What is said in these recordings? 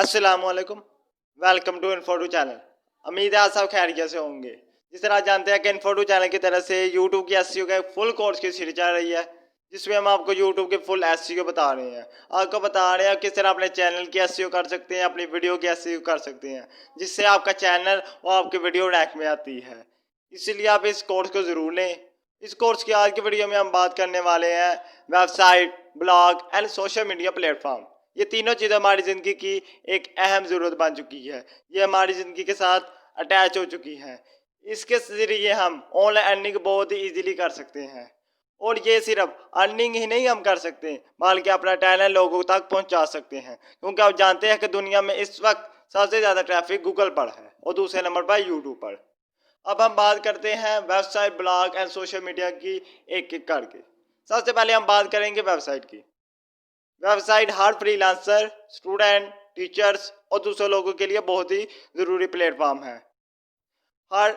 अस्सलामुअलैकुम, welcome to इन्फोटू channel. उम्मीद है आप सब खैरियत से होंगे। जिस तरह आप जानते हैं कि इन्फोटू चैनल की तरफ से यूट्यूब की एसईओ का एक फुल कोर्स की सीरीज चल रही है, जिसमें हम आपको यूट्यूब के फुल एसईओ बता रहे हैं। आपको बता रहे हैं किस तरह अपने चैनल की एसईओ कर सकते हैं, अपनी वीडियो की एसईओ कर सकते हैं, जिससे आपका चैनल और आपकी वीडियो रैंक में आती है। इसलिए आप इस कोर्स को ज़रूर लें। इस कोर्स की आज की वीडियो में हम बात करने वाले हैं website, blog and social media platform. ये तीनों चीज़ें हमारी ज़िंदगी की एक अहम ज़रूरत बन चुकी है। ये हमारी ज़िंदगी के साथ अटैच हो चुकी है। इसके ज़रिए हम ऑनलाइन अर्निंग बहुत ही ईजिली कर सकते हैं। और ये सिर्फ अर्निंग ही नहीं हम कर सकते, बल्कि अपना टैलेंट लोगों तक पहुंचा सकते हैं। क्योंकि आप जानते हैं कि दुनिया में इस वक्त सबसे ज़्यादा ट्रैफिक गूगल पर है और दूसरे नंबर पर यूट्यूब पर। अब हम बात करते हैं website, blog and social media की एक एक करके। सबसे पहले हम बात करेंगे वेबसाइट की। वेबसाइट हर फ्रीलांसर, स्टूडेंट, टीचर्स और दूसरे लोगों के लिए बहुत ही ज़रूरी प्लेटफॉर्म है। हर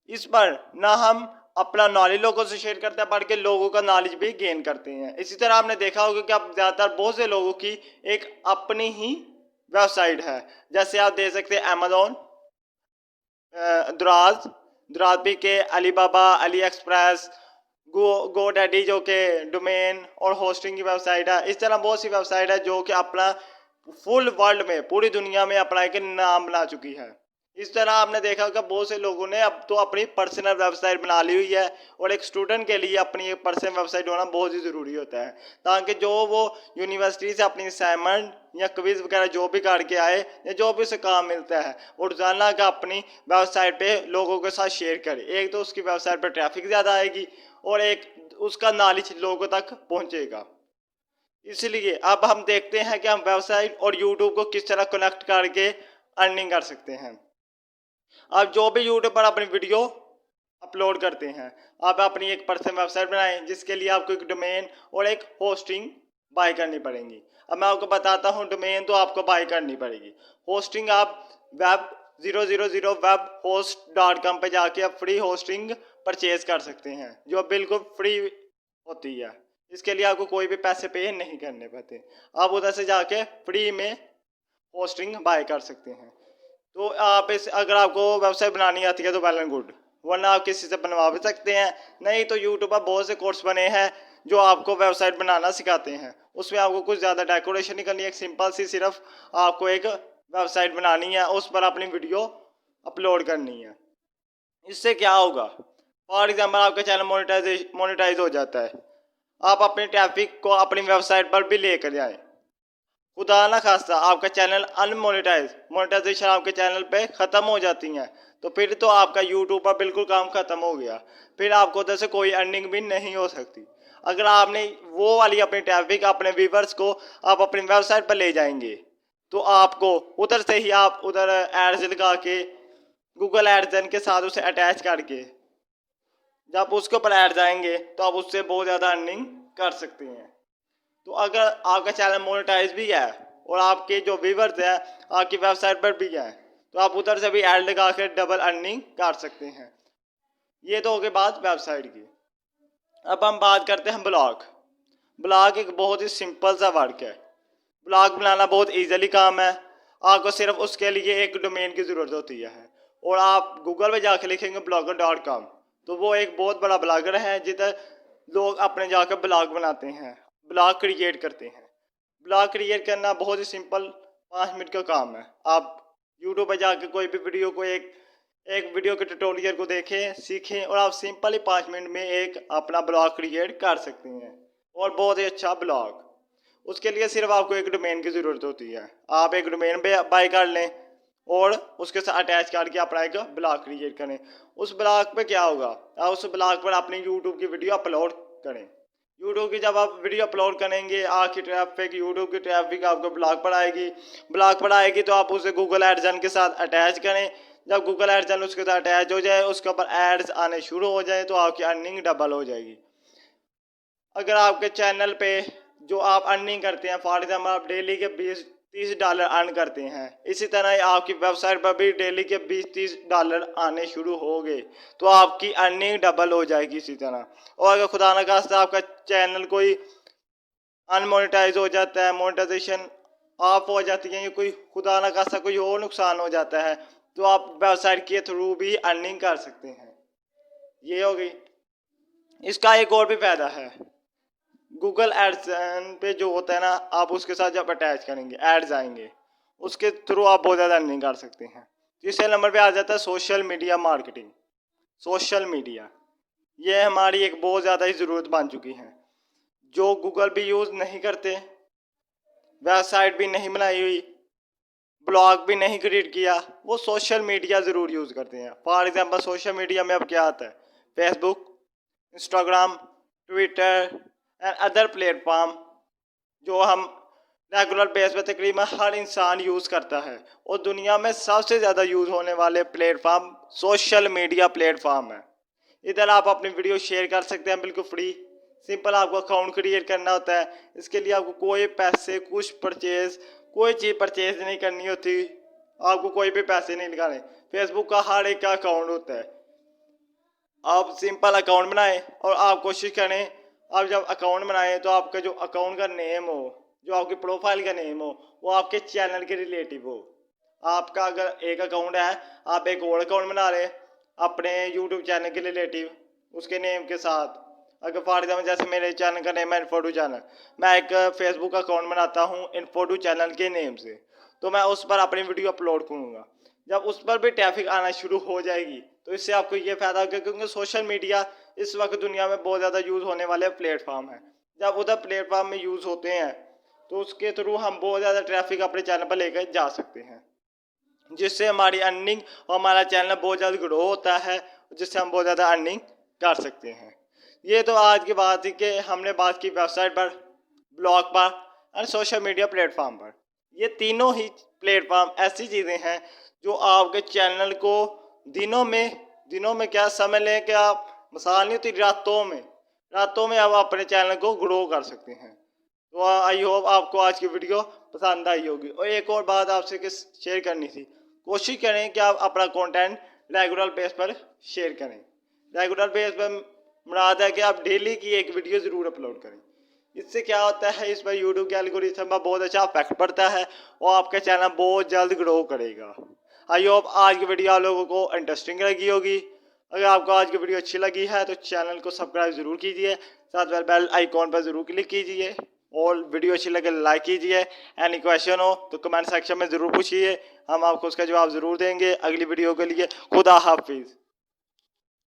इस पर ना हम अपना नॉलेज लोगों से शेयर करते हैं, बल्कि लोगों का नॉलेज भी गेन करते हैं। इसी तरह आपने देखा होगा कि अब ज़्यादातर बहुत से लोगों की एक अपनी ही वेबसाइट है। जैसे आप देख सकते हैं अमेज़ॉन, दराज, द्राज के Alibaba, Ali express, Go Daddy जो कि डोमेन और होस्टिंग की वेबसाइट है। इस तरह बहुत सी वेबसाइट है जो कि अपना फुल वर्ल्ड में, पूरी दुनिया में अपना एक नाम बना चुकी है। इस तरह आपने देखा कि बहुत से लोगों ने अब तो अपनी पर्सनल वेबसाइट बना ली हुई है, और एक स्टूडेंट के लिए अपनी एक पर्सनल वेबसाइट होना बहुत ही ज़रूरी होता है, ताकि जो वो यूनिवर्सिटी से अपनी असाइनमेंट या क्विज वगैरह जो भी करके आए या जो भी उसे काम मिलता है, वो रोजाना का अपनी वेबसाइट पे लोगों के साथ शेयर करे। एक तो उसकी वेबसाइट पर ट्रैफिक ज़्यादा आएगी और एक उसका नॉलेज लोगों तक पहुँचेगा। इसलिए अब हम देखते हैं कि हम वेबसाइट और यूट्यूब को किस तरह कनेक्ट करके अर्निंग कर सकते हैं। आप जो भी यूट्यूब पर अपनी वीडियो अपलोड करते हैं, आप अपनी एक पर्सनल वेबसाइट बनाएं, जिसके लिए आपको एक डोमेन और एक होस्टिंग बाय करनी पड़ेगी। अब मैं आपको बताता हूं, डोमेन तो आपको बाय करनी पड़ेगी। होस्टिंग आप web000webhost.com पे जाके आप फ्री होस्टिंग परचेज कर सकते हैं, जो बिल्कुल फ्री होती है। इसके लिए आपको कोई भी पैसे पे नहीं करने पड़ते। आप उधर से जाके फ्री में होस्टिंग बाय कर सकते हैं। तो आप इस अगर आपको वेबसाइट बनानी आती है तो वेल एंड गुड, वरना आप किसी से बनवा भी सकते हैं। नहीं तो यूट्यूब पर बहुत से कोर्स बने हैं जो आपको वेबसाइट बनाना सिखाते हैं। उसमें आपको कुछ ज़्यादा डेकोरेशन नहीं करनी है, एक सिंपल सी सिर्फ आपको एक वेबसाइट बनानी है, उस पर अपनी वीडियो अपलोड करनी है। इससे क्या होगा, फॉर एग्जाम्पल आपका चैनल मोनेटाइज हो जाता है, आप अपने ट्रैफिक को अपनी वेबसाइट पर भी लेकर जाएं। खुदा ना खास्ता आपका चैनल मोनेटाइजेशन आपके चैनल पे ख़त्म हो जाती हैं, तो फिर तो आपका यूट्यूब पर बिल्कुल काम ख़त्म हो गया। फिर आपको उधर से कोई अर्निंग भी नहीं हो सकती। अगर आपने वो वाली अपनी ट्रैफिक, अपने व्यूवर्स को आप अपनी वेबसाइट पर ले जाएंगे, तो आपको उधर से ही आप उधर एड्स लगा के, गूगल एड्स के साथ उसे अटैच करके जब उसके ऊपर ऐड जाएंगे, तो आप उससे बहुत ज़्यादा अर्निंग कर सकते हैं। तो अगर आपका चैनल मोनेटाइज भी है और आपके जो व्यूवर्स हैं आपकी वेबसाइट पर भी हैं, तो आप उधर से भी ऐड लगा कर डबल अर्निंग कर सकते हैं। ये तो हो गई बात वेबसाइट की। अब हम बात करते हैं ब्लॉग। ब्लॉग एक बहुत ही सिंपल सा वर्क है। ब्लॉग बनाना बहुत ईजिली काम है। आपको सिर्फ उसके लिए एक डोमेन की ज़रूरत होती है, और आप गूगल पे जाकर लिखेंगे blogger.com, तो वो एक बहुत बड़ा ब्लॉगर है जिधर लोग अपने जाकर ब्लॉग बनाते हैं, ब्लॉग क्रिएट करते हैं। ब्लॉग क्रिएट करना बहुत ही सिंपल 5 मिनट का काम है। आप यूट्यूब पर जाकर कोई भी वीडियो को एक वीडियो के ट्यूटोरियल को देखें, सीखें, और आप सिंपल ही 5 मिनट में एक अपना ब्लॉग क्रिएट कर सकते हैं, और बहुत ही अच्छा ब्लॉग। उसके लिए सिर्फ आपको एक डोमेन की ज़रूरत होती है। आप एक डोमेन बाय कर लें और उसके साथ अटैच करके अपना एक ब्लॉग क्रिएट करें। उस ब्लॉग पे क्या होगा, आप उस ब्लॉग पर अपनी यूट्यूब की वीडियो अपलोड करें। यूट्यूब की जब आप वीडियो अपलोड करेंगे, आपकी ट्रैफिक, यूट्यूब की ट्रैफिक आपको ब्लॉग पर आएगी। ब्लॉग पर आएगी तो आप उसे गूगल एडसन के साथ अटैच करें। जब गूगल एडसन उसके साथ अटैच हो जाए, उसके ऊपर एड्स आने शुरू हो जाए, तो आपकी अर्निंग डबल हो जाएगी। अगर आपके चैनल पे जो आप अर्निंग करते हैं, फॉर एग्जाम्पल आप डेली के 20-30 डॉलर अर्न करते हैं, इसी तरह आपकी वेबसाइट पर भी डेली के 20-30 डॉलर आने शुरू हो गए, तो आपकी अर्निंग डबल हो जाएगी इसी तरह। और अगर खुदा न खास्ता आपका चैनल कोई अनमोनेटाइज हो जाता है, मोनेटाइजेशन ऑफ हो जाती है, या कोई खुदा ना खास्ता कोई और नुकसान हो जाता है, तो आप वेबसाइट के थ्रू भी अर्निंग कर सकते हैं। ये हो गई। इसका एक और भी फायदा है, गूगल एड्स पे जो होता है ना, आप उसके साथ जब अटैच करेंगे एड्स आएंगे, उसके थ्रू आप बहुत ज़्यादा अर्निंग कर सकते हैं। तीसरे नंबर पे आ जाता है social media marketing. Social media ये हमारी एक बहुत ज़्यादा ही ज़रूरत बन चुकी है। जो गूगल भी यूज़ नहीं करते, वेबसाइट भी नहीं बनाई हुई, ब्लॉग भी नहीं क्रिएट किया, वो सोशल मीडिया ज़रूर यूज़ करते हैं। फॉर एग्जांपल सोशल मीडिया में अब क्या आता है, Facebook, Instagram, Twitter and other platform, जो हम रेगुलर बेस पे तकरीबन हर इंसान यूज़ करता है। और दुनिया में सबसे ज़्यादा यूज़ होने वाले प्लेटफॉर्म सोशल मीडिया प्लेटफॉर्म है। इधर आप अपनी वीडियो शेयर कर सकते हैं बिल्कुल फ्री। सिंपल आपको अकाउंट क्रिएट करना होता है। इसके लिए आपको कोई पैसे कुछ परचेज कोई चीज़ परचेज नहीं करनी होती, आपको कोई भी पैसे नहीं लगाने। फेसबुक का हर एक का अकाउंट होता है। आप सिंपल अकाउंट बनाएं और आप कोशिश करें, आप जब अकाउंट बनाएं तो आपका जो अकाउंट का नेम हो, जो आपकी प्रोफाइल का नेम हो, वो आपके चैनल के रिलेटिव हो। आपका अगर एक अकाउंट है, आप एक और अकाउंट बना लें अपने यूट्यूब चैनल के रिलेटिव उसके नेम के साथ। अगर फॉर एग्जाम्पल जैसे मेरे चैनल का नेम है इन्फोटू चैनल, मैं एक फेसबुक अकाउंट बनाता हूँ इन्फोटू चैनल के नेम से, तो मैं उस पर अपनी वीडियो अपलोड करूँगा। जब उस पर भी ट्रैफिक आना शुरू हो जाएगी तो इससे आपको ये फ़ायदा होगा, क्योंकि सोशल मीडिया इस वक्त दुनिया में बहुत ज़्यादा यूज़ होने वाले प्लेटफॉर्म है। जब उधर प्लेटफॉर्म में यूज़ होते हैं तो उसके थ्रू हम बहुत ज़्यादा ट्रैफिक अपने चैनल पर लेकर जा सकते हैं, जिससे हमारी अर्निंग और हमारा चैनल बहुत ज़्यादा ग्रो होता है, जिससे हम बहुत ज़्यादा अर्निंग कर सकते हैं। ये तो आज की बात थी कि हमने बात की वेबसाइट पर, ब्लॉग पर और सोशल मीडिया प्लेटफॉर्म पर। ये तीनों ही प्लेटफॉर्म ऐसी चीज़ें हैं जो आपके चैनल को दिनों में क्या समझ लें कि आप मिसाल नहीं होती, रातों में आप अपने चैनल को ग्रो कर सकते हैं। तो आई होप आपको आज की वीडियो पसंद आई होगी। और एक और बात आपसे शेयर करनी थी, कोशिश करें कि आप अपना कंटेंट रेगुलर बेस पर शेयर करें। रेगुलर बेस पर मुराद है कि आप डेली की एक वीडियो ज़रूर अपलोड करें। इससे क्या होता है, इस पर यूट्यूब के एल्गोरिथम पर बहुत अच्छा इफेक्ट पड़ता है और आपका चैनल बहुत जल्द ग्रो करेगा। आई होप आज की वीडियो आप लोगों को इंटरेस्टिंग लगी होगी। अगर आपको आज की वीडियो अच्छी लगी है तो चैनल को सब्सक्राइब ज़रूर कीजिए, साथ में बेल आइकॉन पर ज़रूर क्लिक कीजिए और वीडियो अच्छी लगे लाइक कीजिए। एनी क्वेश्चन हो तो कमेंट सेक्शन में ज़रूर पूछिए, हम आपको उसका जवाब ज़रूर देंगे। अगली वीडियो के लिए खुदा हाफिज़।